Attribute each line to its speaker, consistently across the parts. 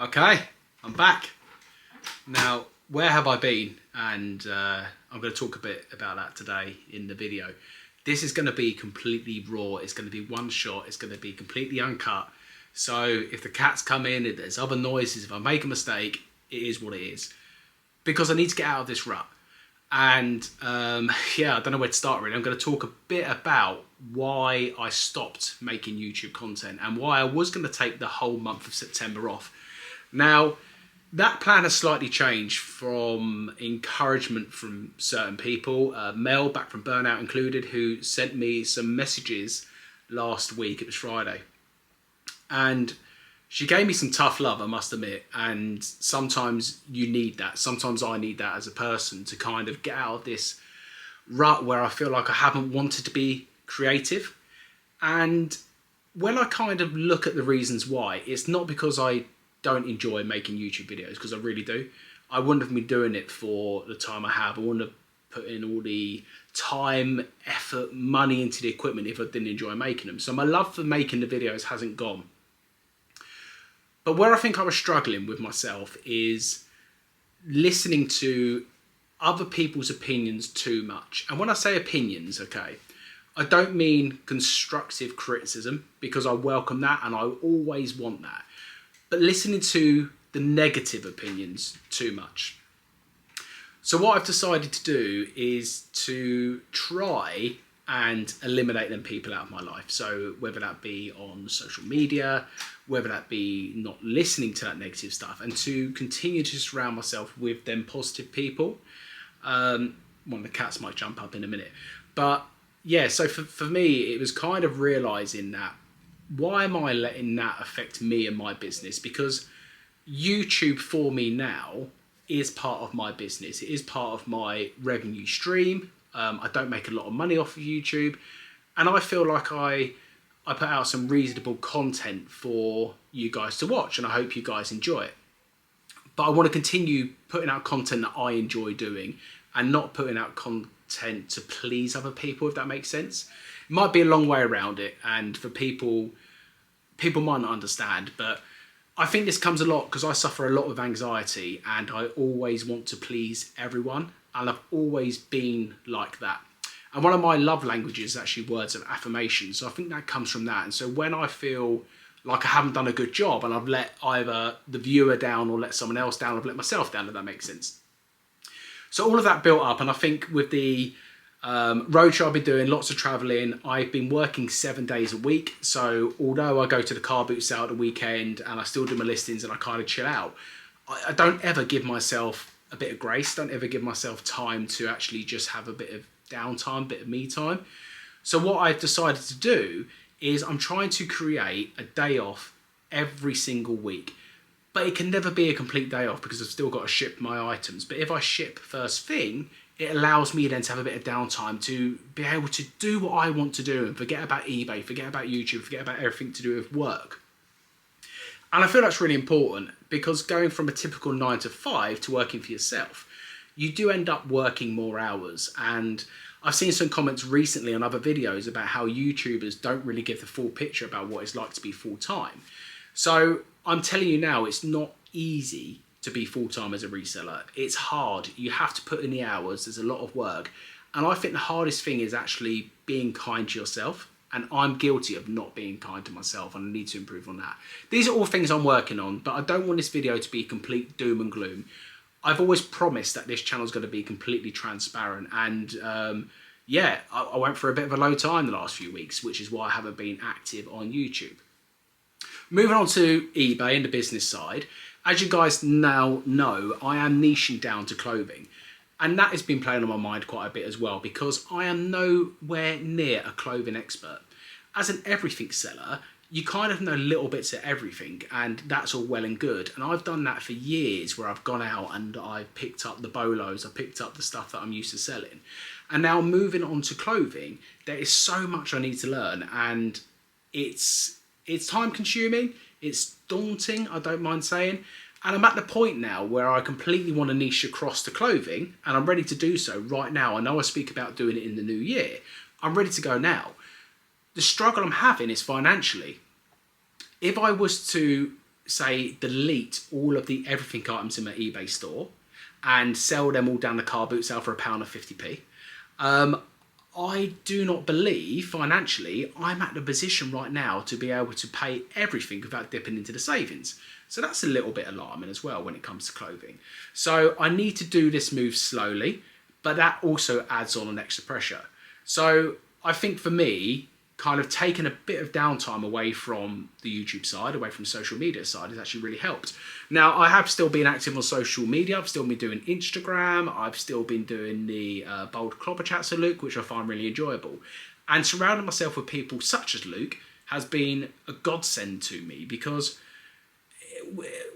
Speaker 1: Okay, I'm back. Now, where have I been? And I'm going to talk a bit about that today in the video. This is going to be completely raw. It's going to be one shot. It's going to be completely uncut. So if the cats come in, if there's other noises, if I make a mistake, it is what it is. Because I need to get out of this rut. And yeah, I don't know where to start really. I'm going to talk a bit about why I stopped making YouTube content and why I was going to take the whole month of September off. Now, that plan has slightly changed from encouragement from certain people. Mel, back from Burnout included, who sent me some messages last week. It was Friday. And she gave me some tough love, I must admit. And sometimes you need that. Sometimes I need that as a person to kind of get out of this rut where I feel like I haven't wanted to be creative. And when I kind of look at the reasons why, it's not because I don't enjoy making YouTube videos, because I really do. I wouldn't have been doing it for the time I have. I wouldn't have put in all the time, effort, money into the equipment if I didn't enjoy making them. So my love for making the videos hasn't gone. But where I think I was struggling with myself is listening to other people's opinions too much. And when I say opinions, okay, I don't mean constructive criticism, because I welcome that and I always want that. But listening to the negative opinions too much. So what I've decided to do is to try and eliminate them people out of my life. So whether that be on social media, whether that be not listening to that negative stuff, and to continue to surround myself with them positive people. One of the cats might jump up in a minute. But yeah, so for me, it was kind of realising that, why am I letting that affect me and my business? Because YouTube for me now is part of my business. It is part of my revenue stream. I don't make a lot of money off of YouTube. And I feel like I put out some reasonable content for you guys to watch. And I hope you guys enjoy it. But I want to continue putting out content that I enjoy doing and not putting out content to please other people, if that makes sense. It might be a long way around it. And for people might not understand, but I think this comes a lot because I suffer a lot of anxiety and I always want to please everyone. And I've always been like that. And one of my love languages is actually words of affirmation. So I think that comes from that. And so when I feel like I haven't done a good job and I've let either the viewer down or let someone else down, I've let myself down, if that makes sense. So all of that built up, and I think with the roadshow I've been doing, lots of traveling, I've been working 7 days a week. So although I go to the car boot sale at the weekend and I still do my listings and I kind of chill out, I don't ever give myself a bit of grace, don't ever give myself time to actually just have a bit of downtime, bit of me time. So what I've decided to do is I'm trying to create a day off every single week. But it can never be a complete day off because I've still got to ship my items. But if I ship first thing, it allows me then to have a bit of downtime to be able to do what I want to do and forget about eBay, forget about YouTube, forget about everything to do with work. And I feel that's really important because going from a typical 9 to 5 to working for yourself, you do end up working more hours. And I've seen some comments recently on other videos about how YouTubers don't really give the full picture about what it's like to be full-time. So I'm telling you now, it's not easy to be full-time as a reseller. It's hard. You have to put in the hours. There's a lot of work. And I think the hardest thing is actually being kind to yourself. And I'm guilty of not being kind to myself, and I need to improve on that. These are all things I'm working on, but I don't want this video to be complete doom and gloom. I've always promised that this channel is going to be completely transparent. And yeah, I went through a bit of a low time the last few weeks, which is why I haven't been active on YouTube. Moving on to eBay and the business side, as you guys now know, I am niching down to clothing. And that has been playing on my mind quite a bit as well, because I am nowhere near a clothing expert. As an everything seller, you kind of know little bits of everything, and that's all well and good. And I've done that for years, where I've gone out and I've picked up the bolos, I've picked up the stuff that I'm used to selling. And now moving on to clothing, there is so much I need to learn, and it's time consuming, it's daunting, I don't mind saying. And I'm at the point now where I completely want to niche across to clothing, and I'm ready to do so right now. I know I speak about doing it in the new year. I'm ready to go now. The struggle I'm having is financially. If I was to say, delete all of the everything items in my eBay store and sell them all down the car boot sale for £1.50. I do not believe financially I'm at the position right now to be able to pay everything without dipping into the savings. So that's a little bit alarming as well when it comes to clothing. So I need to do this move slowly, but that also adds on an extra pressure. So I think for me, kind of taking a bit of downtime away from the YouTube side, away from social media side, has actually really helped. Now, I have still been active on social media. I've still been doing Instagram. I've still been doing the Bold Clobber Chats with Luke, which I find really enjoyable. And surrounding myself with people such as Luke has been a godsend to me, because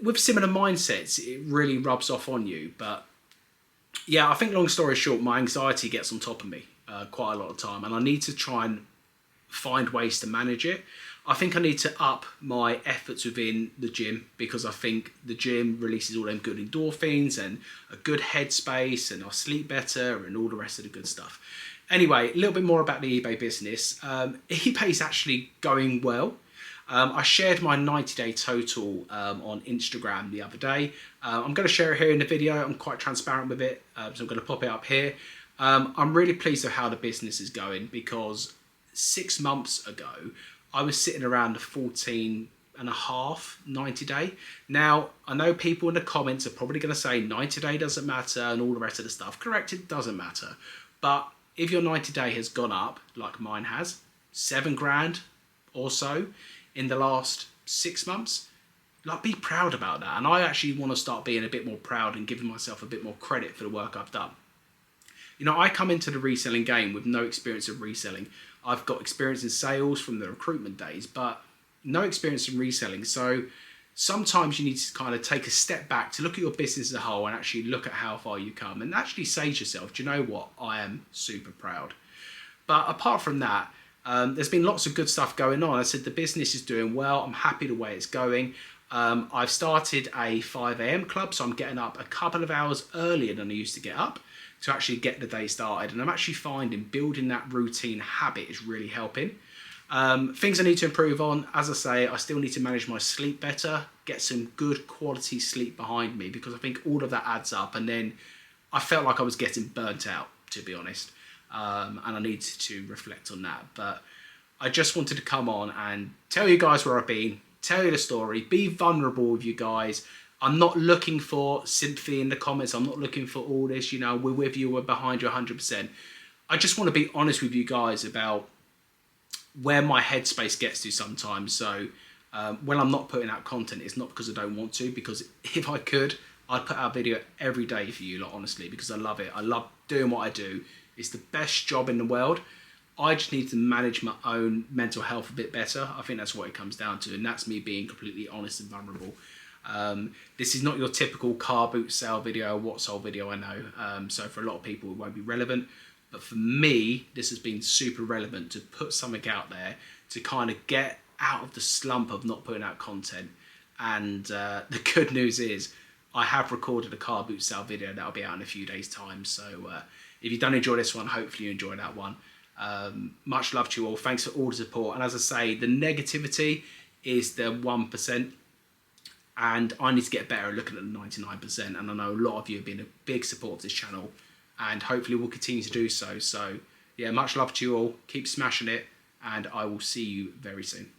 Speaker 1: with similar mindsets, it really rubs off on you. But yeah, I think long story short, my anxiety gets on top of me quite a lot of time, and I need to try and find ways to manage it. I think I need to up my efforts within the gym, because I think the gym releases all them good endorphins and a good headspace, and I sleep better and all the rest of the good stuff. Anyway, a little bit more about the eBay business. eBay is actually going well. I shared my 90-day total on Instagram the other day. I'm going to share it here in the video. I'm quite transparent with it, so I'm going to pop it up here. I'm really pleased with how the business is going, because 6 months ago, I was sitting around the 14.5 90-day. Now, I know people in the comments are probably going to say 90-day doesn't matter and all the rest of the stuff. Correct, it doesn't matter. But if your 90-day has gone up, like mine has, 7 grand or so in the last 6 months, like, be proud about that. And I actually want to start being a bit more proud and giving myself a bit more credit for the work I've done. You know, I come into the reselling game with no experience of reselling. I've got experience in sales from the recruitment days, but no experience in reselling. So sometimes you need to kind of take a step back to look at your business as a whole and actually look at how far you come and actually say to yourself, do you know what? I am super proud. But apart from that, there's been lots of good stuff going on. I said the business is doing well. I'm happy the way it's going. I've started a 5 a.m. club, so I'm getting up a couple of hours earlier than I used to get up to actually get the day started. And I'm actually finding building that routine habit is really helping. Things I need to improve on, as I say, I still need to manage my sleep better, get some good quality sleep behind me, because I think all of that adds up. And then I felt like I was getting burnt out, to be honest. And I need to reflect on that. But I just wanted to come on and tell you guys where I've been, tell you the story, be vulnerable with you guys. I'm not looking for sympathy in the comments. I'm not looking for all this, you know, we're with you, we're behind you 100%. I just want to be honest with you guys about where my headspace gets to sometimes. So when I'm not putting out content, it's not because I don't want to, because if I could, I'd put out a video every day for you lot, honestly, because I love it. I love doing what I do. It's the best job in the world. I just need to manage my own mental health a bit better. I think that's what it comes down to, and that's me being completely honest and vulnerable. This is not your typical car boot sale video, what sold video, I know. So for a lot of people, it won't be relevant. But for me, this has been super relevant to put something out there to kind of get out of the slump of not putting out content. And the good news is I have recorded a car boot sale video that'll be out in a few days' time. So if you don't enjoy this one, hopefully you enjoy that one. Much love to you all. Thanks for all the support. And as I say, the negativity is the 1%. And I need to get better at looking at the 99%. And I know a lot of you have been a big support of this channel. And hopefully we'll continue to do so. So yeah, much love to you all. Keep smashing it. And I will see you very soon.